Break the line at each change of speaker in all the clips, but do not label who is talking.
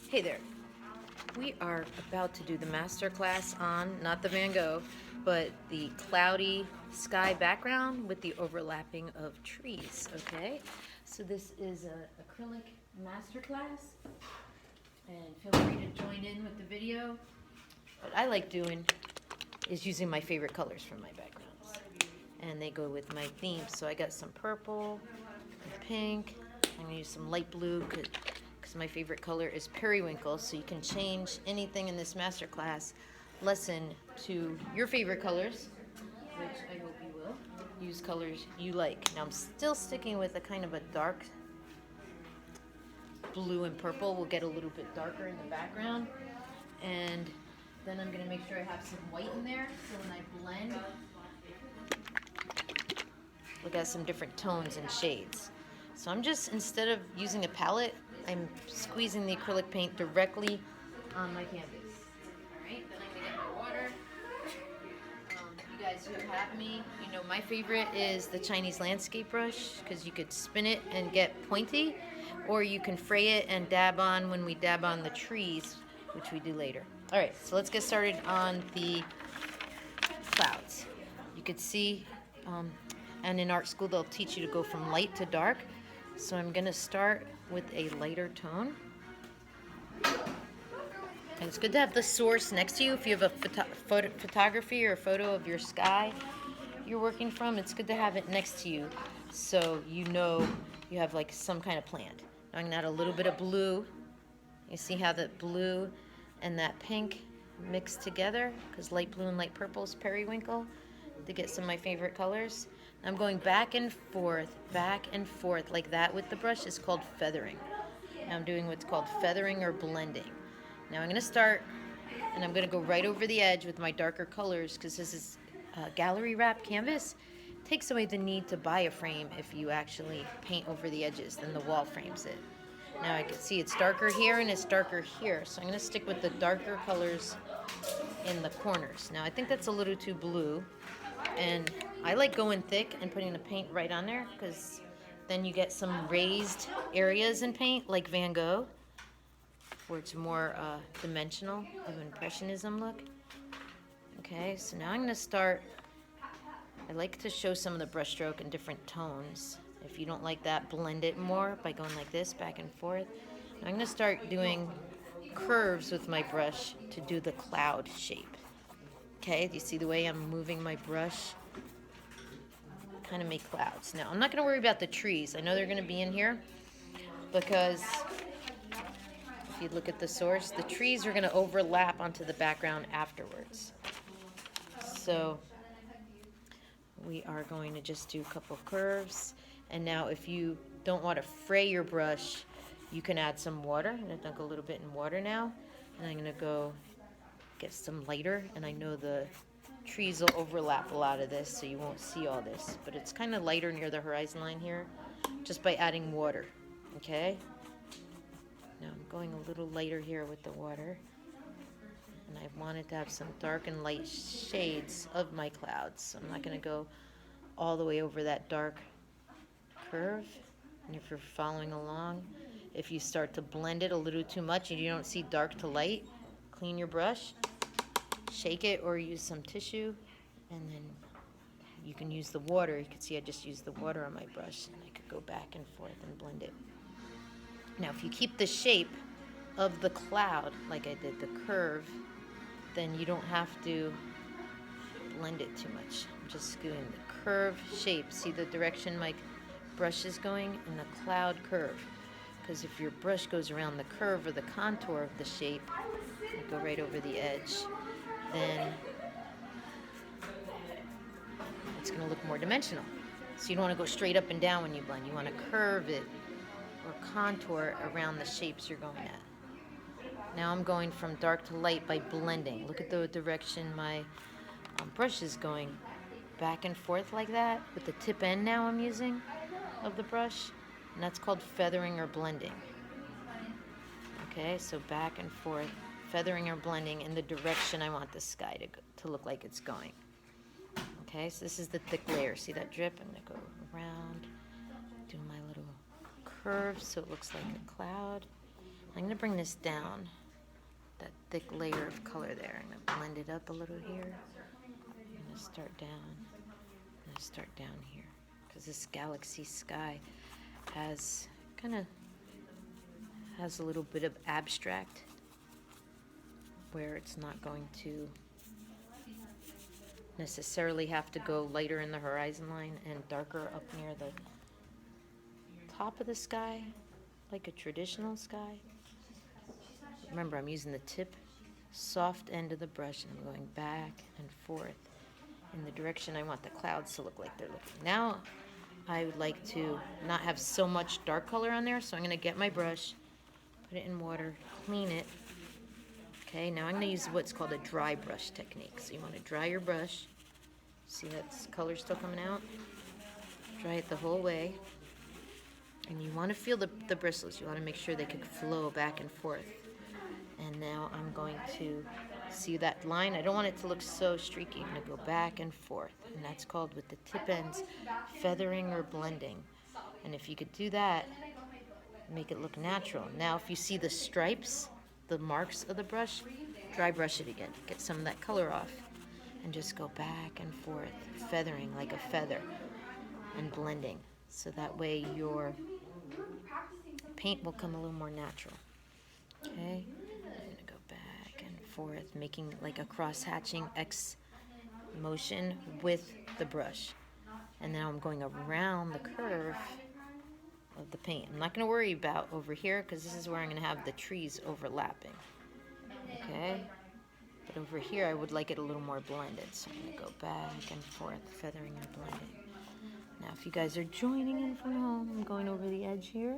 Hey there. We are about to do the master class on, not the Van Gogh, but the cloudy sky background with the overlapping of trees, okay? So this is an acrylic master class, and feel free to join in with the video. What I like doing is using my favorite colors from my backgrounds, and they go with my theme. So I got some purple, and pink. I'm gonna use some light blue because my favorite color is periwinkle. So you can change anything in this masterclass lesson to your favorite colors, which I hope you will. Use colors you like. Now I'm still sticking with a kind of a dark blue and purple. Will get a little bit darker in the background, and then I'm gonna make sure I have some white in there, so when I blend, look at some different tones and shades. So I'm just, instead of using a palette, I'm squeezing the acrylic paint directly on my canvas. Alright, then I'm gonna get my water. You guys who have me, you know my favorite is the Chinese landscape brush, because you could spin it and get pointy, or you can fray it and dab on when we dab on the trees, which we do later. Alright, so let's get started on the clouds. You could see, and in art school they'll teach you to go from light to dark. So I'm going to start with a lighter tone. And it's good to have the source next to you. If you have a photography or a photo of your sky you're working from, it's good to have it next to you so you know you have like some kind of plant. Now I'm going to add a little bit of blue. You see how the blue and that pink mix together, because light blue and light purple is periwinkle, to get some of my favorite colors. I'm going back and forth like that with the brush. Is called feathering. Now I'm doing what's called feathering or blending. Now I'm going to start, and I'm going to go right over the edge with my darker colors, because this is gallery wrap canvas. It takes away the need to buy a frame if you actually paint over the edges, then the wall frames it. Now I can see it's darker here and it's darker here, so I'm going to stick with the darker colors in the corners. Now I think that's a little too blue, and I like going thick and putting the paint right on there, because then you get some raised areas in paint like Van Gogh, where it's more dimensional of impressionism look. Okay, so now I'm going to start. I like to show some of the brushstroke in different tones. If you don't like that, blend it more by going like this, back and forth. Now I'm going to start doing curves with my brush to do the cloud shape. Okay, do you see the way I'm moving my brush? Kind of make clouds. Now, I'm not going to worry about the trees. I know they're going to be in here, because if you look at the source, the trees are going to overlap onto the background afterwards. So we are going to just do a couple curves. And now if you don't want to fray your brush, you can add some water. I'm going to dunk a little bit in water now. And I'm going to go get some lighter. And I know the trees will overlap a lot of this, so you won't see all this. But it's kind of lighter near the horizon line here, just by adding water. Okay? Now I'm going a little lighter here with the water. And I wanted to have some dark and light shades of my clouds. So I'm not going to go all the way over that dark curve. And if you're following along, if you start to blend it a little too much and you don't see dark to light, clean your brush, shake it, or use some tissue, and then you can use the water. You can see I just used the water on my brush, and I could go back and forth and blend it. Now if you keep the shape of the cloud like I did, the curve, then you don't have to blend it too much. I'm just doing the curve shape. See the direction my brush is going in the cloud curve, because if your brush goes around the curve or the contour of the shape, you go right over the edge, then it's going to look more dimensional. So you don't want to go straight up and down when you blend. You want to curve it or contour around the shapes you're going at. Now I'm going from dark to light by blending. Look at the direction my brush is going, back and forth like that, with the tip end now I'm using of the brush, and that's called feathering or blending. Okay, so back and forth, feathering or blending in the direction I want the sky to look like it's going. Okay, so this is the thick layer. See that drip? I'm going to go around, do my little curve so it looks like a cloud. I'm going to bring this down, that thick layer of color there. I'm going to blend it up a little here. I'm going to start down. I'm going to start down here. Because this galaxy sky has a little bit of abstract where it's not going to necessarily have to go lighter in the horizon line and darker up near the top of the sky, like a traditional sky. Remember, I'm using the tip, soft end of the brush, and I'm going back and forth in the direction I want the clouds to look like they're looking. Now, I would like to not have so much dark color on there, so I'm going to get my brush, put it in water, clean it. Okay, now I'm going to use what's called a dry brush technique. So you want to dry your brush. See that color still coming out? Dry it the whole way. And you want to feel the bristles. You want to make sure they can flow back and forth. And now I'm going to see that line. I don't want it to look so streaky. I'm going to go back and forth. And that's called, with the tip ends, feathering or blending. And if you could do that, make it look natural. Now if you see the stripes, the marks of the brush, dry brush it again. Get some of that color off. And just go back and forth, feathering like a feather, and blending. So that way your paint will come a little more natural. Okay? I'm going to go back and forth, making like a cross-hatching X motion with the brush. And now I'm going around the curve of the paint. I'm not going to worry about over here because this is where I'm going to have the trees overlapping. Okay? But over here I would like it a little more blended. So I'm going to go back and forth, feathering and blending. Now if you guys are joining in from home, I'm going over the edge here.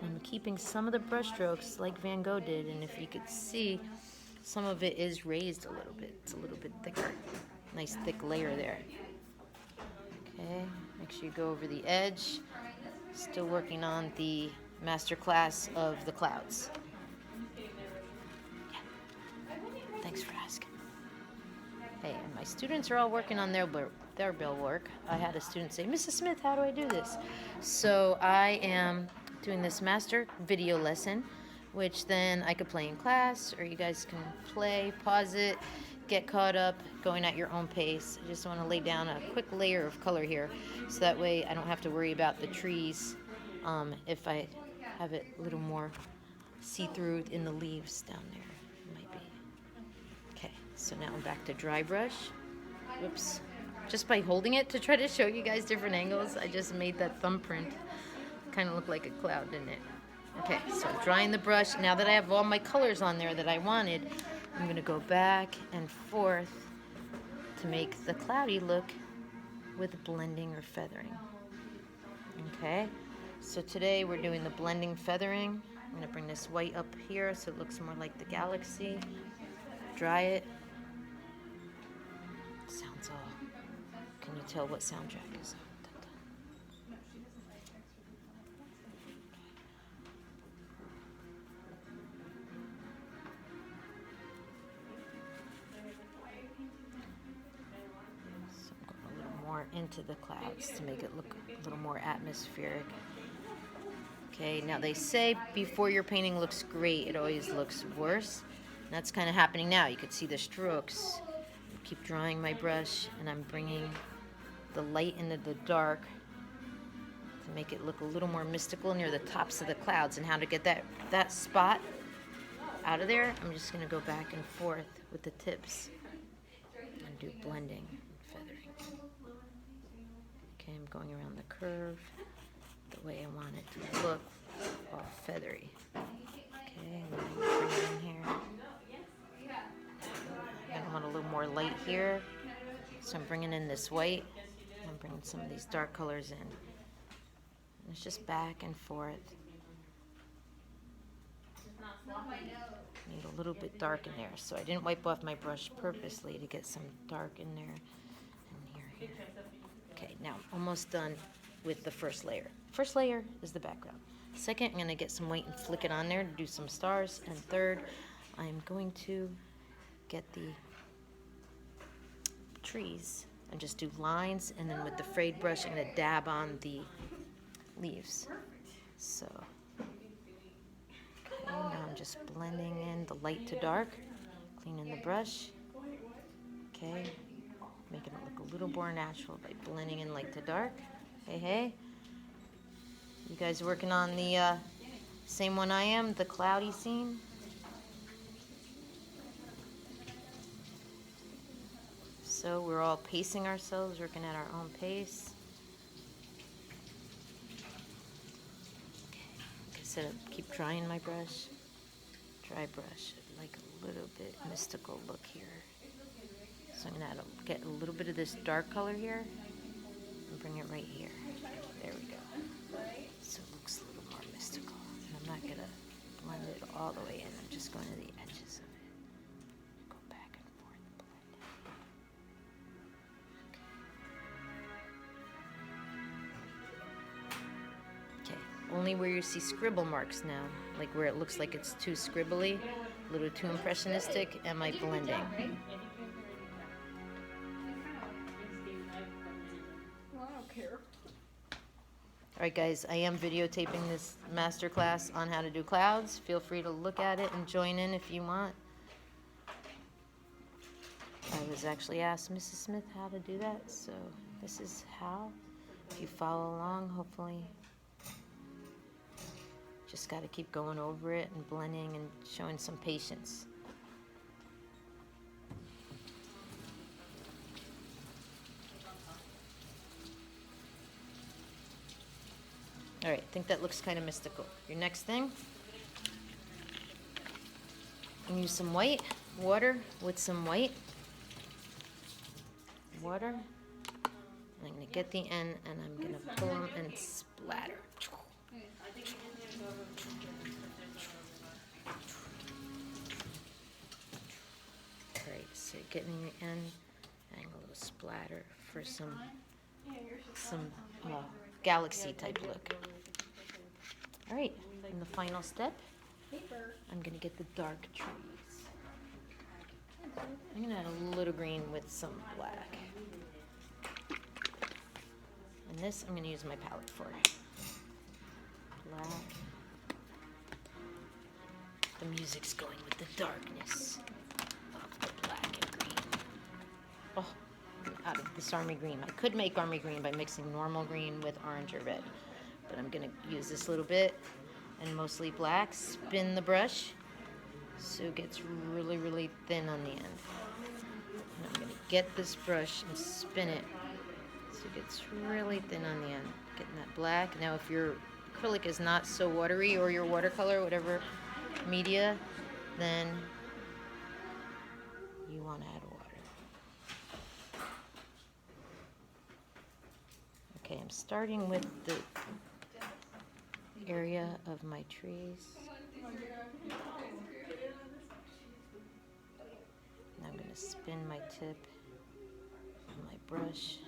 I'm keeping some of the brush strokes like Van Gogh did, and if you could see, some of it is raised a little bit. It's a little bit thicker. Nice thick layer there. Okay, make sure you go over the edge. Still working on the master class of the clouds. Yeah. Thanks for asking. Hey, and my students are all working on their bell work. I had a student say, Mrs. Smith, how do I do this? So I am doing this master video lesson, which then I could play in class, or you guys can play, pause it, get caught up, going at your own pace. I just want to lay down a quick layer of color here, so that way I don't have to worry about the trees if I have it a little more see-through in the leaves down there. It might be. Okay, so now I'm back to dry brush. Whoops. Just by holding it to try to show you guys different angles, I just made that thumbprint kind of look like a cloud, didn't it? Okay, so I'm drying the brush. Now that I have all my colors on there that I wanted, I'm going to go back and forth to make the cloudy look with blending or feathering. Okay, so today we're doing the blending feathering. I'm going to bring this white up here so it looks more like the galaxy. Dry it. Sounds all. Can you tell what soundtrack is on? Into the clouds to make it look a little more atmospheric. Okay, now they say before your painting looks great, it always looks worse. And that's kind of happening now. You can see the strokes. Keep drying my brush, and I'm bringing the light into the dark to make it look a little more mystical near the tops of the clouds. And how to get that spot out of there, I'm just going to go back and forth with the tips and do blending. I'm going around the curve the way I want it to look, all feathery. Okay, and then bring it in here. I want a little more light here, so I'm bringing in this white. I'm bringing some of these dark colors in. And it's just back and forth. Need a little bit dark in there, so I didn't wipe off my brush purposely to get some dark in there. And here. Okay, now I'm almost done with the first layer. First layer is the background. Second, I'm going to get some white and flick it on there to do some stars. And third, I'm going to get the trees and just do lines. And then with the frayed brush, I'm going to dab on the leaves. So just blending in the light to dark, cleaning the brush. Okay, making it look a little more natural by blending in light to dark. Hey. You guys working on the same one I am, the cloudy scene? So we're all pacing ourselves, working at our own pace. Like I said, I keep drying my brush. Dry brush, like a little bit mystical look here. So I'm gonna get a little bit of this dark color here and bring it right here. There we go. So it looks a little more mystical. And I'm not gonna blend it all the way in. I'm just going to the edges of it. Go back and forth, blend. Okay, only where you see scribble marks now, like where it looks like it's too scribbly, a little too impressionistic, am I blending? Alright guys, I am videotaping this masterclass on how to do clouds. Feel free to look at it and join in if you want. I was actually asked Mrs. Smith how to do that, so this is how. If you follow along, hopefully. Just got to keep going over it and blending and showing some patience. All right, I think that looks kind of mystical. Your next thing, I'm gonna use some white water with some white water. And I'm gonna get the end and I'm gonna pull them and splatter. All right, so getting the end, and a little splatter for some galaxy type look. All right, and the final step, I'm gonna get the dark trees. I'm gonna add a little green with some black. And this I'm gonna use my palette for. Black. The music's going with the darkness of the black and green. Oh, out of this army green. I could make army green by mixing normal green with orange or red, but I'm gonna use this little bit and mostly black. Spin the brush so it gets really, really thin on the end. And I'm gonna get this brush and spin it so it gets really thin on the end. Getting that black. Now if your acrylic is not so watery, or your watercolor, whatever media, then you want to add water. Okay, I'm starting with the area of my trees. And I'm going to spin my tip of my brush.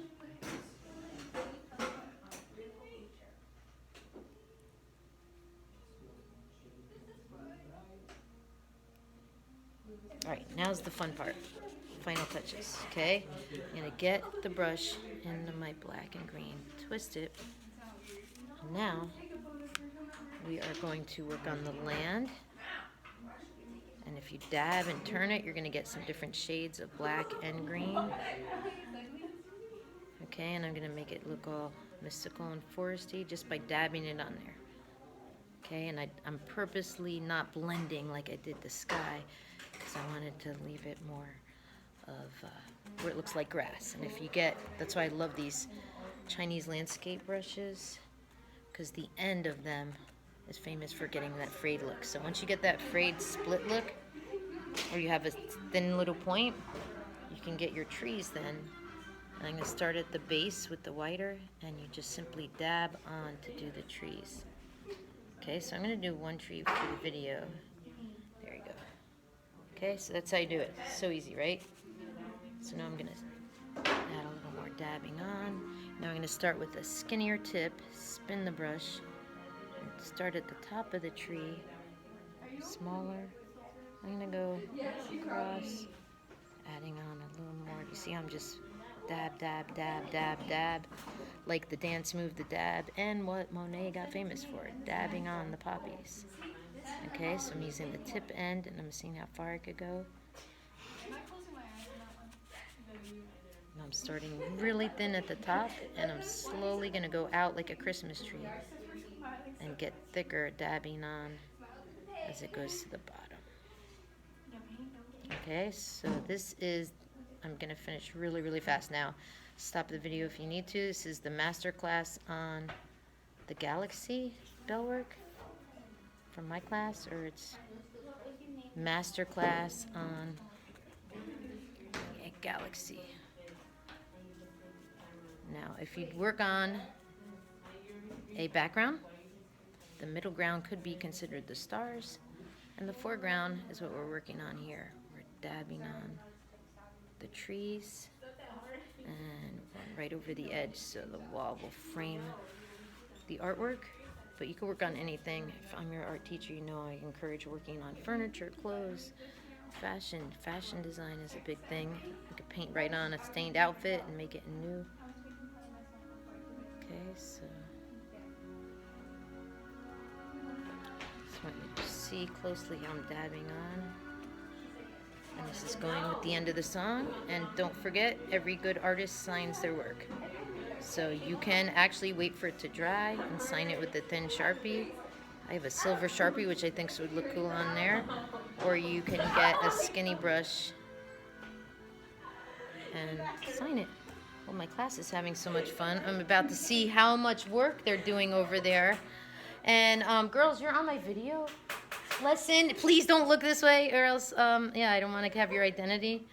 Alright, now's the fun part. Final touches, okay? I'm going to get the brush into my black and green, twist it. And now, we are going to work on the land. And if you dab and turn it, you're going to get some different shades of black and green. Okay, and I'm going to make it look all mystical and foresty just by dabbing it on there. Okay, and I'm purposely not blending like I did the sky, because I wanted to leave it more of where it looks like grass. And if you get, that's why I love these Chinese landscape brushes, because the end of them is famous for getting that frayed look. So once you get that frayed split look, or you have a thin little point, you can get your trees then. And I'm going to start at the base with the whiter, and you just simply dab on to do the trees. Okay, so I'm going to do one tree for the video. There you go. Okay, so that's how you do it. So easy, right? So now I'm going to add a little more dabbing on. Now I'm going to start with a skinnier tip, spin the brush, and start at the top of the tree, smaller. I'm going to go across, adding on a little more. You see I'm just dab, dab, dab, dab, dab. Like the dance move, the dab, and what Monet got famous for, dabbing on the poppies. Okay, so I'm using the tip end, and I'm seeing how far I could go. And I'm starting really thin at the top, and I'm slowly going to go out like a Christmas tree and get thicker dabbing on as it goes to the bottom. Okay, so this is, I'm going to finish really, really fast now. Stop the video if you need to. This is the master class on the Galaxy bellwork from my class, or it's master class on a Galaxy. Now, if you work on a background, the middle ground could be considered the stars, and the foreground is what we're working on here. We're dabbing on the trees and right over the edge so the wall will frame the artwork. But you can work on anything. If I'm your art teacher, you know I encourage working on furniture, clothes, fashion. Fashion design is a big thing. You could paint right on a stained outfit and make it new. Okay, so just want you to see closely how I'm dabbing on. And this is going with the end of the song. And don't forget, every good artist signs their work. So you can actually wait for it to dry and sign it with the thin Sharpie. I have a silver Sharpie, which I think would look cool on there. Or you can get a skinny brush and sign it. Well, my class is having so much fun. I'm about to see how much work they're doing over there. And girls, you're on my video lesson. Please don't look this way, or else, yeah, I don't want to have your identity.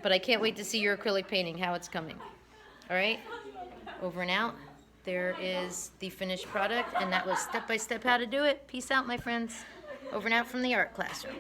But I can't wait to see your acrylic painting, how it's coming. All right, over and out. There is the finished product, and that was step by step how to do it. Peace out, my friends. Over and out from the art classroom.